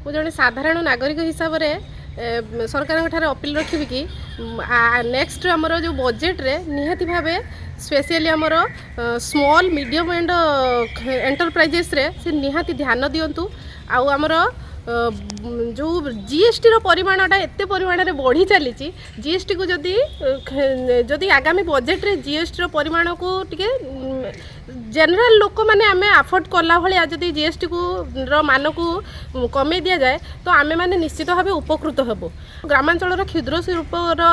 ମୁଁ ଜଣେ ସାଧାରଣ ନାଗରିକ ହିସାବରେ ସରକାରଙ୍କ ଠାରେ ଅପିଲ ରଖିବି କି ନେକ୍ସଟ ଆମର ଯେଉଁ ବଜେଟ୍ରେ ନିହାତି ଭାବେ ସ୍ପେଶିଆଲି ଆମର ସ୍ମଲ୍ ମିଡ଼ିୟମ୍ ଏଣ୍ଡ ଏଣ୍ଟରପ୍ରାଇଜେସ୍ରେ ସେ ନିହାତି ଧ୍ୟାନ ଦିଅନ୍ତୁ। ଆଉ ଆମର जो जीएसटी रो परिमाणटा एते परिमाण बढ़ी चली जीएसटी को जदि आगामी बजेट रे जीएसटी रो परिमाण को टिके जनरल लोक मैंने आम आफोर्ड कला भाया जदि जीएसटी को मान को कमे दि जाए तो आमे मैंने निश्चित भाव उपकृत हेबु। ग्रामांचल क्षुद्र शिल्पर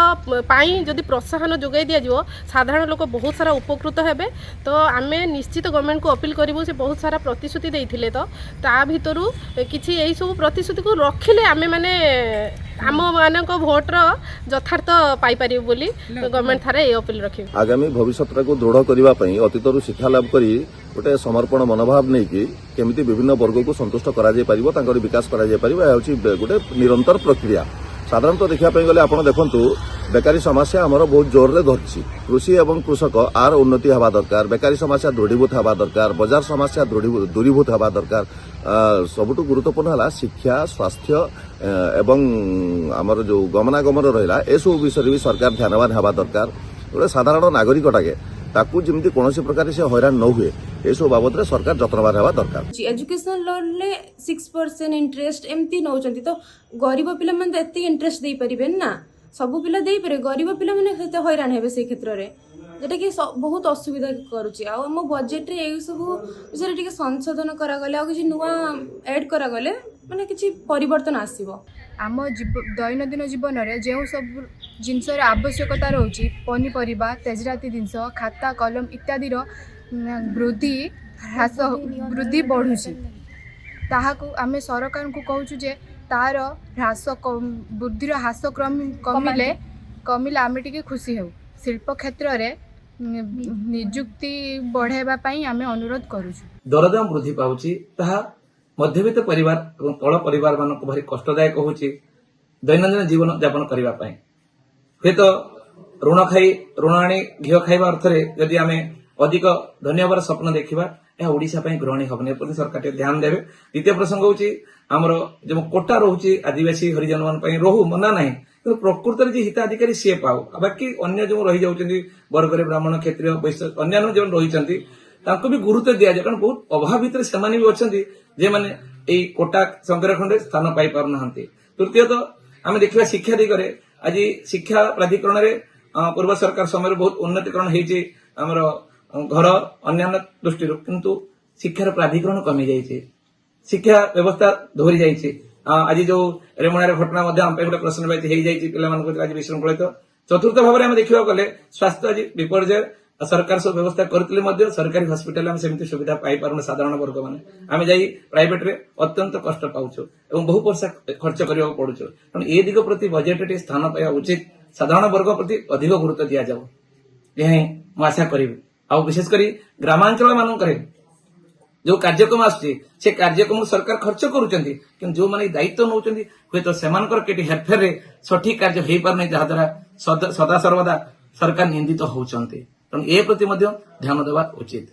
जदि प्रोत्साहन जोगाई दि जाव साधारण लोक बहुत सारा उपकृत हेबे। तो आमे निश्चित गवर्नमेंट को अपील करूँ से बहुत सारा प्रतिश्रुति देइथिले तो ता भितरु किछि एई सब प्रतिश्रुति को रखिले आमे माने आम मानक भोटर यथार्थ पाई पारि बोली गवर्नमेंट थारे अपील रखी। आगामी भविष्य को दृढ़ करने अतीतर शिक्षा लाभ करी गोटे समर्पण मनोभाव नहीं कि केमिति विभिन्न वर्ग को संतुष्ट करा जाय परिबो तांकर विकास करा जाय परिबो गोटे निरंतर प्रक्रिया। साधारणतः देखापी गले आप देखु बेकारी समस्या आमर बहुत जोर से धरछि। कृषि एवं कृषक आर उन्नति हवा दरकार, बेकारी समस्या दृढ़ीभूत हवा दरकार, बजार समस्या दूरीभूत हवा दरकार। सबुठु गुरुत्वपूर्ण है शिक्षा, स्वास्थ्य एवं आमर जो गमनागमन रहा ए सब विषय भी सरकार ध्यानवान हवा दरकार। गोटे साधारण नागरिकटाके ताकू जमी कौन प्रकार से हैरान न हुए ए सब बाबद सरकार जत्नवान हवा दरकार। एजुकेशनल लोन ले 6% इंटरेस्ट एमती नौचंती तो गरीब पिला मन तो एते इंटरेस्ट दे परिबे ना, सब पिला दे पारे, गरीब पिला माने सेते हैरान हेबे से क्षेत्र रे जेटा कि बहुत असुविधा करूची। आ हम बजेट रे ए सब विषय टिके संशोधन करा गले आ किछि नुवा ऐड करा गले माने किछि परिवर्तन आसीबो। आम दैनंदिन जीवन में जो सब जिनसर आवश्यकता रोची पनीपरिबा, तेजराती जिनस, खाता कलम इत्यादि वृद्धि बढ़ुची ताहाकू आमे सरकार को कहूँ जे तार ह्रास वृद्धि ह्रास कमिले आमे टिके खुशी हो। शिल्प क्षेत्र में निजुक्ति बढ़ाइबा पई आमे अनुरोध करूछु। दरदाम वृद्धि पाउची ताहा मध्यवित्त परिवार और तल परिवार मान भारी कष्टदायक होची दैनंदिन जीवन यापन करबा पई। हे तो ऋण खाई ऋण आनी घी खाइबा अर्थ रे यदि आमे अधिक धन्यवाद स्वप्न देखिबा यह ओडिशा पई ग्रहणी हबने प्रति सरकार ध्यान देबे। द्वितीय प्रसंग होची हमर जो कोटा रहउची आदिवासी हरिजन मान पई रहू मना नाही तो प्रकृति जी हिताधिकारी सी पाओ। बाकी अन्य जो रही जाउछन्ती वर्ग रे ब्राह्मण क्षेत्रीय वैश्य अन्य जो रही तांको भी गुरुत्व दिया जाए कारण बहुत अभाव भितर सेमाने भी अच्छी जे माने एई कोटा संरक्षण स्थान पाई पार नहंती। तृतीय तो आम देखा शिक्षा दिगरे आज शिक्षा प्राधिकरण रे पूर्व सरकार समय बहुत उन्नतिकरण होईची हमर घर अन्य दृष्टि किंतु शिक्षार प्राधिकरण कमी जाइए, शिक्षा व्यवस्था धोरी जाइए। आज जो रेमुणार घटना गोटे प्रश्न हो आज विशृंखलित। चतुर्थ भाव में देखा गले स्वास्थ्य आज विपर्जय सरकार सब व्यवस्था करते सरकारी हस्पिटाल में सेमती सुविधा पाई पारुन साधारण वर्ग माने आम जाई प्राइवेट रे अत्यंत कष्ट पाउछु एवं बहु पैसा खर्च करबा पड़ुछु। कारण ए दिग प्रति बजेट टे स्थान पाया उचित, साधारण वर्ग प्रति अधिक गुरुत्व दिया जाऊ यही मु आशा करिबी। आ विशेष करी ग्रामांचल मानकरे जो कार्यक्रम आछी से कार्यक्रम सरकार खर्च करूचंती कि जो माने दायित्व नौचंती हुए तो सेमानकर केटी हेरफेर रे सठिक कार्य हेई पार नै जहा द्वारा सदा सर्वदा सरकार निंदित होउचंती। ए प्रति ध्यान देवा उचित।